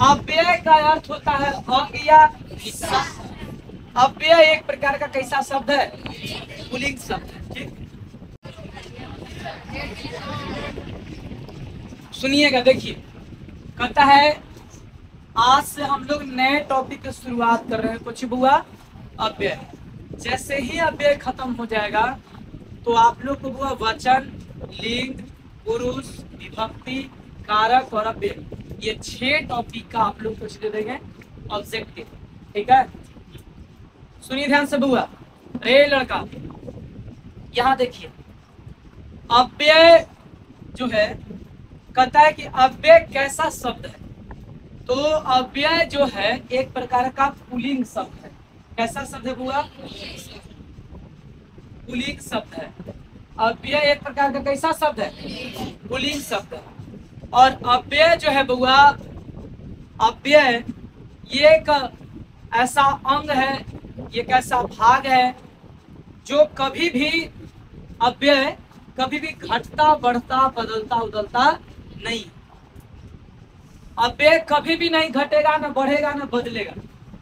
अव्यय का अर्थ होता है अंग या हिस्सा। अव्यय एक प्रकार का कैसा शब्द है? पुल्लिंग शब्द है। ठीक, सुनिएगा, देखिए, कहता है आज से हम लोग नए टॉपिक की शुरुआत कर रहे हैं। कुछ बुआ अव्यय, जैसे ही अव्यय खत्म हो जाएगा तो आप लोग को बुआ वचन, लिंग, पुरुष, विभक्ति, कारक और अव्यय, ये 6 टॉपिक का आप लोग कुछ दे देंगे ऑब्जेक्टिव। ठीक है, सुनिए ध्यान से बुआ। रे लड़का, यहाँ देखिए, अव्यय जो है, कहता है कि अव्यय कैसा शब्द है? तो अव्यय जो है एक प्रकार का पुल्लिंग शब्द है। कैसा शब्द है बुआ? पुल्लिंग शब्द है। अव्यय एक प्रकार का कैसा शब्द है? पुल्लिंग शब्द है। और अव्यय जो है बुआ, अव्यय ये एक ऐसा अंग है, ये कैसा भाग है जो कभी भी, अव्यय कभी भी घटता, बढ़ता, बदलता, उदलता नहीं। अव्यय कभी भी नहीं घटेगा, न बढ़ेगा, न बदलेगा।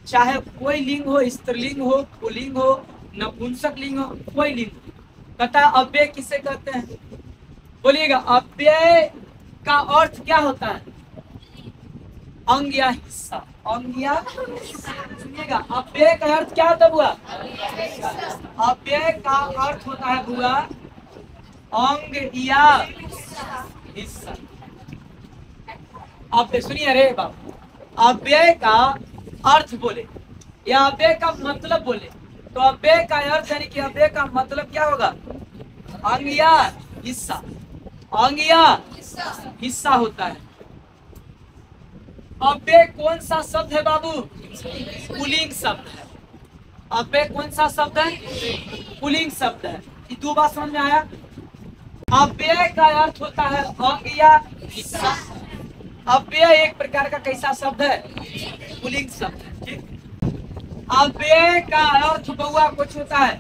चाहे कोई लिंग हो, स्त्रीलिंग हो, पुल्लिंग हो, नपुंसक लिंग हो, कोई लिंग हो। कहता है अव्यय किसे कहते हैं? बोलिएगा, अव्यय का अर्थ क्या होता है? अंग या हिस्सा। अंग या, सुनिएगा, अव्यय का अर्थ क्या होता है बुआ? अव्यय का अर्थ होता है बुआ अंग या हिस्सा। अब सुनिए रे बाबू, अव्यय का अर्थ बोले या अव्यय का मतलब बोले तो अव्यय का अर्थ यानी कि अव्यय का मतलब क्या होगा? अंग या हिस्सा। अंग या हिस्सा होता है। अव्यय कौन सा शब्द है बाबू? पुल्लिंग शब्द है। अव्यय कौन सा शब्द है? पुल्लिंग शब्द है। ये 2 बात समझ में आया? अव्यय का अर्थ होता है अंग या हिस्सा। अव्यय एक प्रकार का कैसा शब्द है? पुल्लिंग शब्द है। ठीक, अव्यय का अर्थ बउआ कुछ होता है,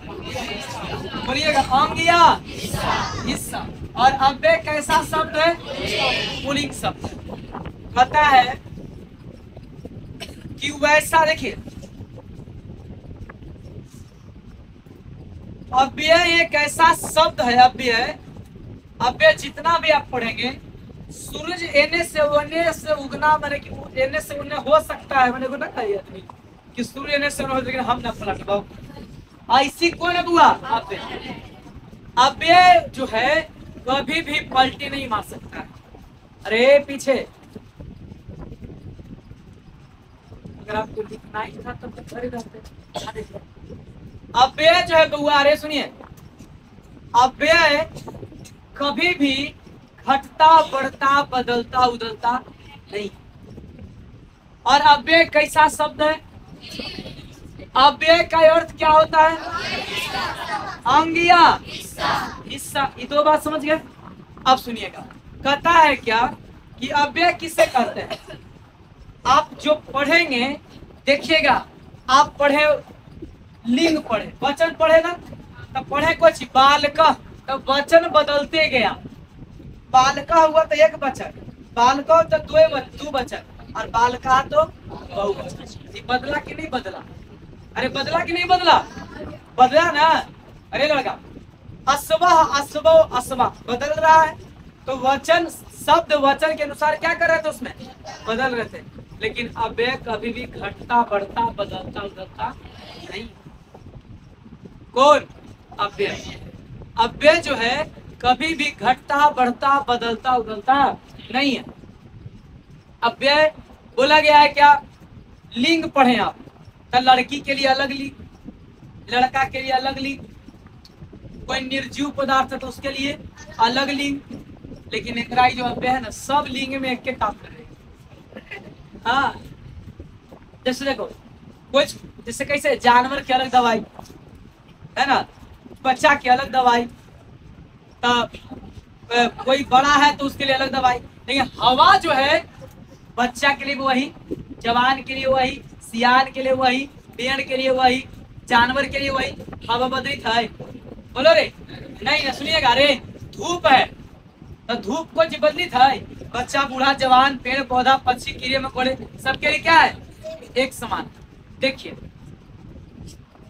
बोलिएगा, अंग या हिस्सा। और अव्यय कैसा शब्द है? पुल्लिंग शब्द है। कहता है कि वैसा, देखिए, अव्यय एक ऐसा शब्द है। अव्यय, अव्यय जितना भी आप पढ़ेंगे, सूरज एने से ओने से उगना, मैंने कि एने से ओने हो सकता है, मैंने को ना कही आदमी कि सूर्य एने से ओने हो, लेकिन हम ना पलट पाओ। ऐसी कौन है बुआ? अव्यय। अव्यय जो है कभी भी पलटी नहीं मार सकता। अरे पीछे, अगर आपको लिखना ही था तब तो खड़े रहते। अव्यय जो है बुआ, अरे सुनिए, अव्यय कभी भी घटता, बढ़ता, बदलता, उदलता नहीं। और अव्यय कैसा शब्द है? अव्यय का अर्थ क्या होता है? अंग या हिस्सा। ये 2 बात समझ गए? अब सुनिएगा, कहता है क्या कि अव्यय किसे कहते हैं? आप जो पढ़ेंगे, देखिएगा, आप पढ़े लिंग, पढ़े वचन, पढ़े ना, तब पढ़े कुछ बालक, तब वचन बदलते गया। बालका हुआ तो एक वचन, बालका तो 2 वचन, और बालका तो बहुवचन। ये बदला कि नहीं बदला? अरे बदला कि नहीं बदला? बदला ना। अरे लड़का, अस्वः, अस्वो, अस्वा बदल रहा है, तो वचन, शब्द वचन के अनुसार क्या कर रहे थे? उसमें बदल रहे थे। लेकिन अव्यय कभी भी घटता, बढ़ता, बदलता, उदलता नहीं। कौन? अव्यय। अव्यय जो है कभी भी घटता, बढ़ता, बदलता, उदलता नहीं है। अव्यय बोला गया है क्या? लिंग पढ़े आप, तो लड़की के लिए अलग लिंग, लड़का के लिए अलग लिंग, कोई निर्जीव पदार्थ है तो उसके लिए अलग लिंग। लेकिन एकरा जो अव्यय है ना, सब लिंग में एक के काम कर रहे हैं। हाँ, जैसे देखो, कुछ जैसे कैसे जानवर की अलग दवाई है ना, बच्चा की अलग दवाई, तब कोई बड़ा है तो उसके लिए अलग दवाई। लेकिन हवा जो है, बच्चा के लिए वही, जवान के लिए वही, सियान के लिए वही, पेड़ के लिए वही, जानवर के लिए वही। हवा बदली है? बोलो रे, नहीं ना। सुनिएगा, रे धूप है तो धूप को बदली था, बच्चा, बूढ़ा, जवान, पेड़ पौधा, पक्षी, कीड़े मकोड़े, सबके लिए क्या है? एक समान। देखिए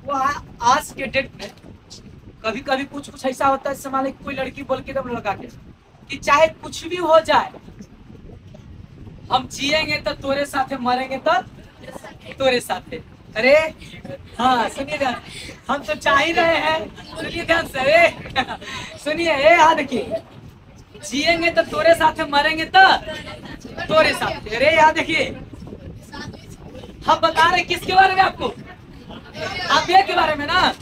वो आज के डेट में कभी कभी कुछ कुछ ऐसा होता है, जैसे मान लो कोई लड़की बोल के एकदम लड़का के कि चाहे कुछ भी हो जाए, हम जिएंगे तो तोरे साथे, मरेंगे तो तोरे साथे। अरे हाँ सुनिए ध्यान, हम तो चाह ही रहे हैं, सुनिए ध्यान से, अरे सुनिए, हाँ देखिए, जिएंगे तो तोरे साथे, मरेंगे तो तोरे साथे। अरे यहाँ देखिए, हम बता रहे किसके बारे में आपको? अव्यय के बारे में ना।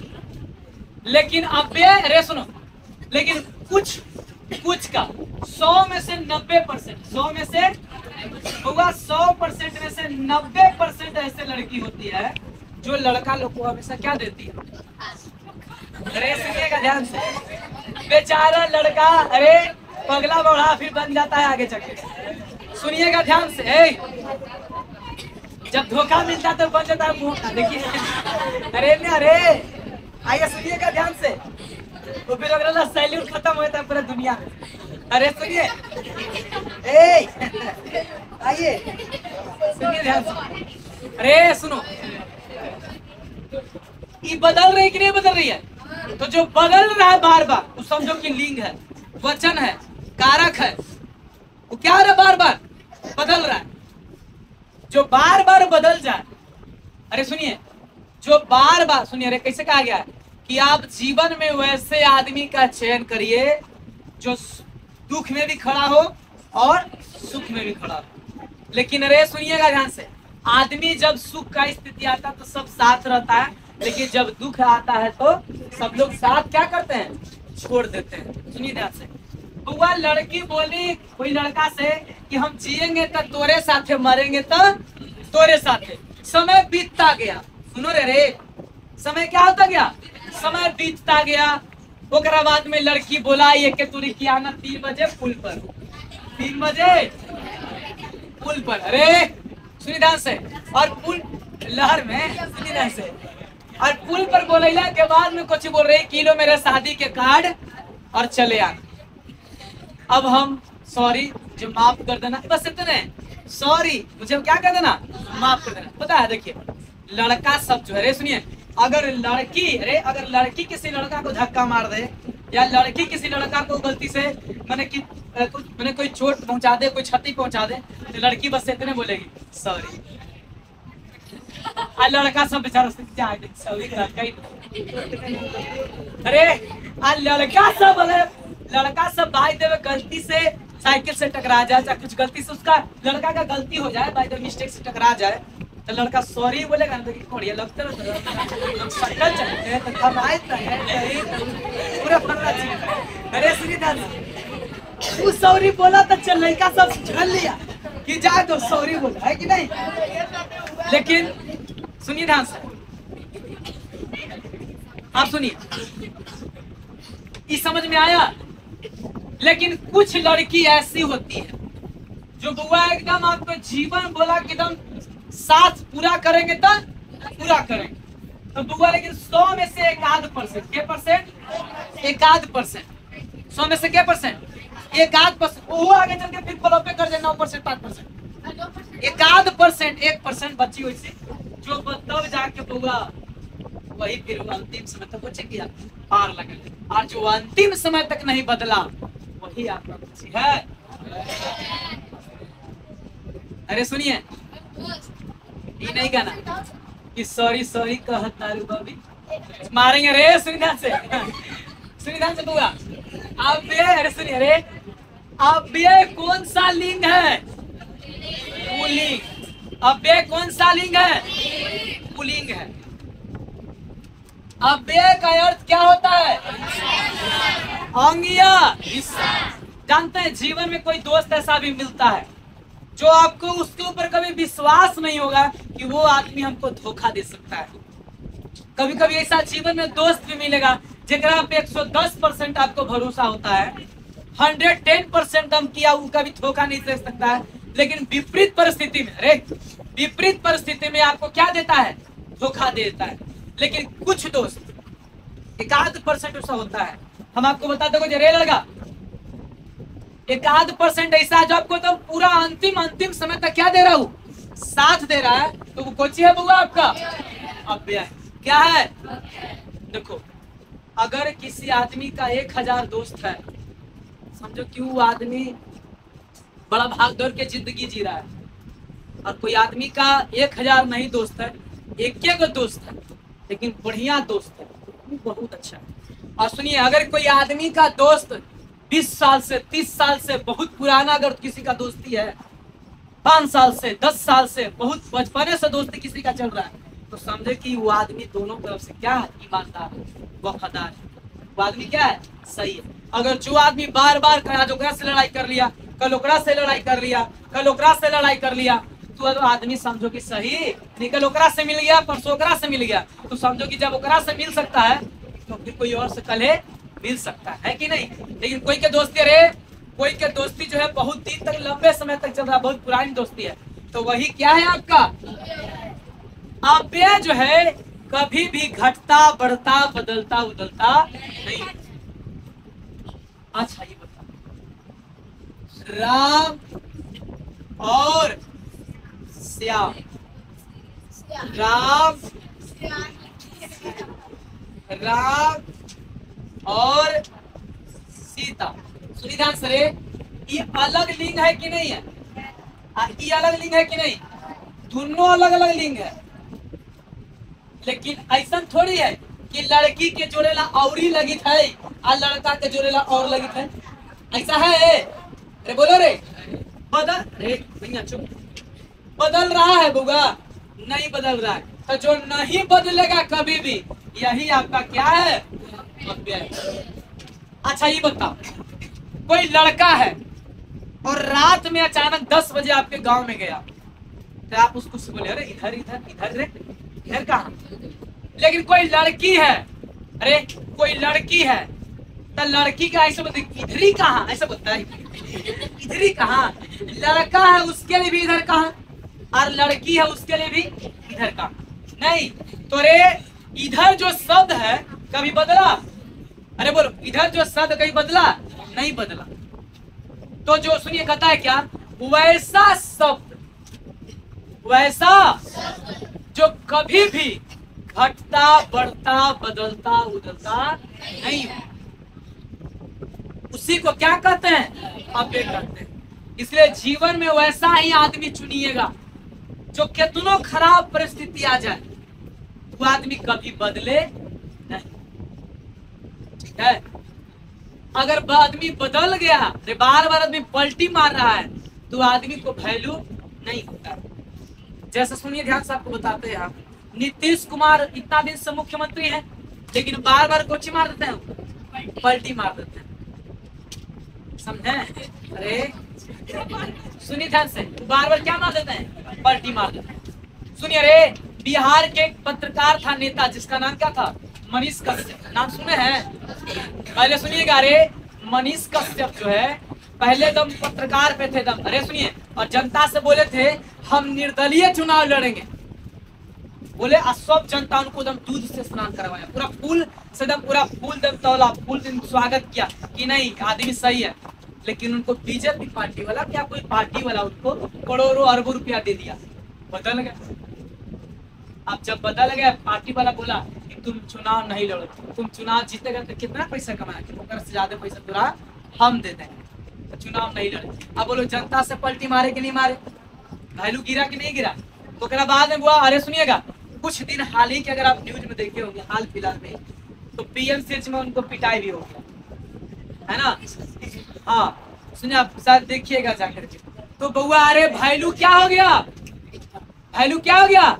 लेकिन अव्यय, अरे सुनो, लेकिन कुछ कुछ का 100 में से 90%, 100 में से होगा 100% में से 90% ऐसे लड़की होती है जो लड़का लोग को हमेशा क्या देती है? अरे सुनिएगा ध्यान से, बेचारा लड़का अरे पगला बौड़ा फिर बन जाता है आगे चल के। सुनिएगा ध्यान से, जब धोखा मिलता है तो बन जाता है मुंह का। देखिए अरे नहीं, अरे आइए सुनिएगा ध्यान से, तो फिर अगर सैल्यूट खत्म होता है पूरा दुनिया में। अरे सुनिए, आइए सुनिए ध्यान से, अरे सुनो, ये बदल रही कि नहीं बदल रही है? तो जो बदल रहा है बार बार, वो समझो कि लिंग है, वचन है, कारक है, वो क्या है? बार बार बदल रहा है। जो बार बार बदल जाए, अरे सुनिए, जो बार बार, सुनिए, अरे कैसे कहा गया है कि आप जीवन में वैसे आदमी का चयन करिए जो दुख में भी खड़ा हो और सुख में भी खड़ा हो। लेकिन अरे सुनिएगा ध्यान से, आदमी जब सुख का स्थिति आता है तो सब साथ रहता है, लेकिन जब दुख आता है तो सब लोग साथ क्या करते हैं? छोड़ देते हैं। सुनिए ध्यान से, वह लड़की बोली कोई लड़का से कि हम जिएंगे तो तोरे साथे, मरेंगे तो तोरे साथे। समय बीतता गया, सुनो रे, समय क्या होता गया? समय बीतता गया। ओकरा बाद में लड़की बोला ये के तुरी की आना 3 बजे पुल पर, 3 बजे पुल पर। अरे सुनिए ध्यान से, और पुल लहर में, सुनिए ध्यान से, और पुल पर बोलेला के बाद में कुछ बोल रही किलो मेरे शादी के कार्ड और चले आना। अब हम सॉरी, जो माफ कर देना, बस इतने, सॉरी मुझे क्या कर देना, माफ कर देना। पता है देखिए, लड़का सब जो है, सुनिए, अगर लड़की किसी लड़का को धक्का मार दे, या लड़की किसी लड़का को गलती से मैंने कोई चोट पहुंचा दे, कोई क्षति पहुंचा दे, तो लड़की बस इतने बोलेगी सॉरी। लड़का सब बेचारा सॉरी लड़का ही, अरे लड़का सब भाई देवे गलती से साइकिल से टकरा जाए, चाहे कुछ गलती से उसका लड़का का गलती हो जाए, बाय द मिस्टेक से टकरा जाए, तो लड़का सॉरी बोलेगा ना, तो बढ़िया लगता है, शक्ल चलते हैं तो खमायत है पूरा फर्रा चीज। अरे सुनिए ध्यान से, वो सॉरी बोला तो चल लड़का सब झल लिया कि जाए तो सॉरी बोला है कि नहीं। लेकिन सुनिए ध्यान से, आप सुनिए, ये समझ में आया? लेकिन कुछ लड़की ऐसी होती है जो बुआ एकदम आपको जीवन बोला कि एकदम साथ पूरा करेंगे तो पूरा करेंगे, तो बुआ लेकिन 100 में से 1% के परसेंट, 1% 100 में से क्या परसेंट? 1% वो आगे चल के फिर फॉलो पे कर जाए 9% 5%, 1% बच्ची वैसे जो तब जाके बुआ वही फिर अंतिम समय तक बचेगी, पार लगे, और जो अंतिम समय तक नहीं बदला वही आपका बच्ची है। अरे सुनिए, ये नहीं कहना कि सॉरी सॉरी कहता बबी मारेंगे। रे सुनिए ध्यान से बुआ, अब अरे सुनिए, अरे अब ये कौन सा लिंग है? पुल्लिंग। अब ये कौन सा लिंग है? पुल्लिंग है। अब ये का अर्थ क्या होता है? अंगिया। जानते हैं जीवन में कोई दोस्त ऐसा भी मिलता है जो आपको उसके ऊपर कभी विश्वास नहीं होगा कि वो आदमी हमको धोखा दे सकता है। कभी कभी ऐसा जीवन में दोस्त भी मिलेगा जेकरा पे 110% आपको भरोसा होता है, 110% हम किया वो कभी धोखा नहीं दे सकता है। लेकिन विपरीत परिस्थिति में, अरे विपरीत परिस्थिति में आपको क्या देता है? धोखा देता है। लेकिन कुछ दोस्त 1% ऐसा होता है। हम आपको बताते हैं, रे लड़का 1% ऐसा है जो आपको तो पूरा अंतिम समय तक क्या दे रहा हूँ, साथ दे रहा है। तो वो कौन सी है बुआ आपका, अव्यय। क्या है, देखो अगर किसी आदमी का 1000 दोस्त है, समझो कि वो आदमी बड़ा भाग दौड़ के जिंदगी जी रहा है, और कोई आदमी का 1000 नहीं दोस्त है, एक दोस्त है, लेकिन बढ़िया दोस्त है, वो बहुत अच्छा है। और सुनिए, अगर कोई आदमी का दोस्त 20 साल से 30 साल से बहुत पुराना अगर किसी का दोस्ती है, 5 साल से 10 साल से बहुत बचपने से दोस्ती किसी का चल रहा है, तो समझे कि वो आदमी दोनों तरफ से क्या है, ईमानदार है, वफादार है, वो आदमी क्या है, सही है। अगर जो आदमी बार बार आज ओकरा से लड़ाई कर लिया, कल ओकरा से लड़ाई कर लिया, कल ओकरा से लड़ाई कर लिया, तो आदमी समझो कि सही नहीं, कल ओकरा से मिल गया, परसों ओकरा से मिल गया, तो समझो कि जब ओकरा से मिल सकता है तो फिर कोई और से कल मिल सकता है कि नहीं। लेकिन कोई के दोस्ती, अरे कोई के दोस्ती जो है बहुत दिन तक, लंबे समय तक चल रहा है, बहुत पुरानी दोस्ती है, तो वही क्या है आपका अव्यय जो है, कभी भी घटता बढ़ता बदलता उदलता नहीं। अच्छा ये बता, राम और श्याम, राम और सीता, सुनिए ध्यान से, ये अलग लिंग है कि नहीं है, ये अलग लिंग है कि नहीं, दोनों अलग अलग लिंग है। लेकिन ऐसा थोड़ी है कि लड़की के जोड़ेला और ही लगी है और लड़का के जोड़ेला और लगी है, ऐसा है, अरे बोलो रे, बदल रे भैया चुप, बदल रहा है बुआ, नहीं बदल रहा है, तो जो नहीं बदलेगा कभी भी, यही आपका क्या है, अव्यय। अच्छा ये बताओ, कोई लड़का है और रात में अचानक 10 बजे आपके गांव में गया, तो आप उसको से बोले अरे इधर इधर इधर रे, इधर कहाँ। लेकिन कोई लड़की है, अरे कोई लड़की है, तो लड़की का ऐसे बोलते इधर ही कहाँ, ऐसा बोलता है इधर ही कहाँ, लड़का है उसके लिए भी इधर कहाँ, और लड़की है उसके लिए भी इधर कहाँ, नहीं। तो रे इधर जो शब्द है कभी बदला, अरे बोलो इधर जो शब्द कभी बदला, नहीं बदला। तो जो सुनिए कहता है क्या, वैसा शब्द, वैसा जो कभी भी घटता बढ़ता बदलता उदलता नहीं, उसी को क्या कहते हैं, अव्यय कहते हैं। इसलिए जीवन में वैसा ही आदमी चुनिएगा जो कितनों खराब परिस्थिति आ जाए, वो आदमी कभी बदले नहीं, ठीक है। अगर आदमी बदल गया, बार बार आदमी पलटी मार रहा है, तो आदमी को वैल्यू नहीं होता। जैसे सुनिए ध्यान से आपको बताते हैं, नीतीश कुमार इतना दिन से मुख्यमंत्री हैं, लेकिन बार बार कोची मार देते हैं, पलटी मार देते हैं, समझे। अरे सुनिए ध्यान से, बार बार क्या मार देते हैं, पलटी मार देते हैं। सुनिए, अरे बिहार के एक पत्रकार था, नेता, जिसका नाम क्या था, मनीष कश्यप, नाम सुने हैं, पहले सुनिएगा। अरे मनीष कश्यप जो है पहले दम पत्रकार पे थे दम, अरे सुनिए, और जनता से बोले थे हम निर्दलीय चुनाव लड़ेंगे, बोले सब जनता उनको दम दूध से स्नान करवाया, पूरा फूल से दम, पूरा फूल दम तौला, फूल दिन स्वागत किया कि नहीं आदमी सही है। लेकिन उनको बीजेपी पार्टी वाला, क्या कोई पार्टी वाला, उनको करोड़ों अरबों रुपया दे दिया, बदल गया। अब जब बदल गया, पार्टी वाला बोला कि तुम चुनाव नहीं लड़ो, तुम चुनाव जीतेगा तो कितना पैसा कमाया, से ज्यादा पैसा तुरा हम दे देंगे, तो चुनाव नहीं लड़े। अब बोलो जनता से पलटी मारे कि नहीं मारे, वैल्यू गिरा कि नहीं गिरा। तो बाद में हुआ, अरे सुनिएगा, कुछ दिन हाल ही के अगर आप न्यूज में देखे होंगे, हाल फिलहाल में, तो पीएमसीएच में उनको पिटाई भी हो गया, है ना। हाँ सुनिए, आप शायद देखिएगा जाकर के, तो बउआ अरे वैल्यू क्या हो गया, वैल्यू क्या हो गया,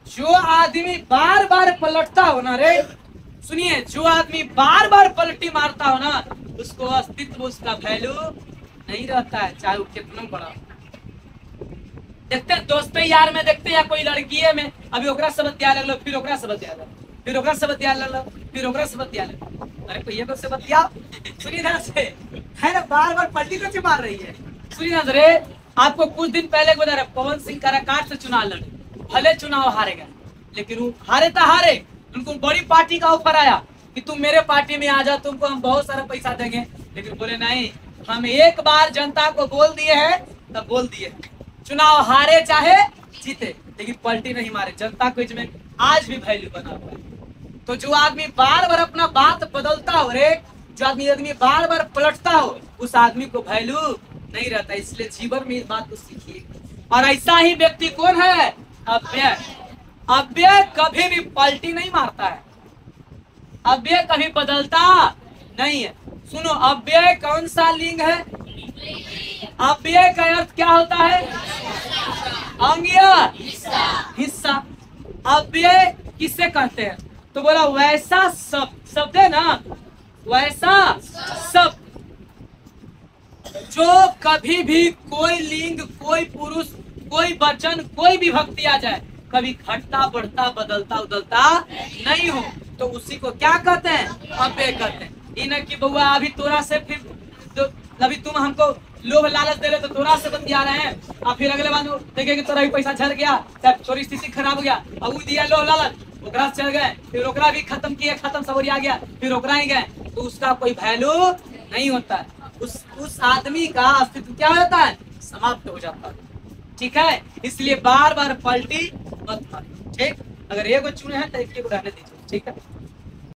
जो आदमी बार बार पलटता हो ना, रे सुनिए, जो आदमी बार बार पलटी मारता हो ना, उसको अस्तित्व, उसका वैल्यू नहीं रहता है, चाहे वो कितना बड़ा। देखते हैं दोस्तों यार में, देखते हैं या कोई लड़की है में, अभी ओकरा से बतिया लो, फिर ओकरा से बतिया लो, फिर ओकरा से बतिया लो, फिर ओकरा से बतिया लो, अरे कोई ये से बतिया। सुनिए ध्यान से, है ना, बार बार पलटी को मार रही है। सुनिए ध्यान से, आपको कुछ दिन पहले बता रहा, पवन सिंह काराकाट से चुनाव लड़े, भले चुनाव हारेगा, लेकिन वो हारे तो हारे, उनको बड़ी पार्टी का ऑफर आया कि तुम मेरे पार्टी में आ जाओ, तुमको हम बहुत सारा पैसा देंगे, लेकिन बोले नहीं, हम एक बार जनता को बोल दिए हैं तब बोल दिए, चुनाव हारे चाहे जीते, लेकिन पलटी नहीं मारे। जनता को इसमें आज भी वैल्यू बना हुआ है। तो जो आदमी बार बार अपना बात बदलता हो रे, जो आदमी बार बार पलटता हो, उस आदमी को वैल्यू नहीं रहता। इसलिए जीवन में इस बात को सीखिए। और ऐसा ही व्यक्ति कौन है? अव्यय। अव्यय कभी भी पलटी नहीं मारता है, अव्यय कभी बदलता नहीं है। सुनो, अव्यय कौन सा लिंग है? अव्यय का अर्थ क्या होता है? अंगीय हिस्सा। अव्यय किससे कहते हैं? तो बोला वैसा शब्द है ना, वैसा शब्द जो कभी भी कोई लिंग, कोई पुरुष, कोई वचन, कोई विभक्ति आ जाए, कभी घटता बढ़ता बदलता उदलता नहीं हो, तो उसी को क्या कहते हैं? अव्यय कहते हैं। इन की बउआ अभी तोरा से फिर तो अभी तुम हमको लोभ लालच दे रहे तो तोरा से बतिया रहे हैं, और फिर अगले बार देखेंगे तोरा भी पैसा झड़ गया, तोरी स्थिति खराब हो गया, अब वो दिया लोभ लालच, ओकरा चल गए, फिर ओकरा भी खत्म किए, खत्म सवरी आ गया, फिर ओकरा ही गए, तो उसका कोई वैल्यू नहीं होता है। उस आदमी का अस्तित्व क्या होता है? समाप्त हो जाता है। ठीक है, इसलिए बार बार पलटी मत मारिए। ठीक, अगर एक चुने हैं तो एक रहने दीजिए। ठीक है।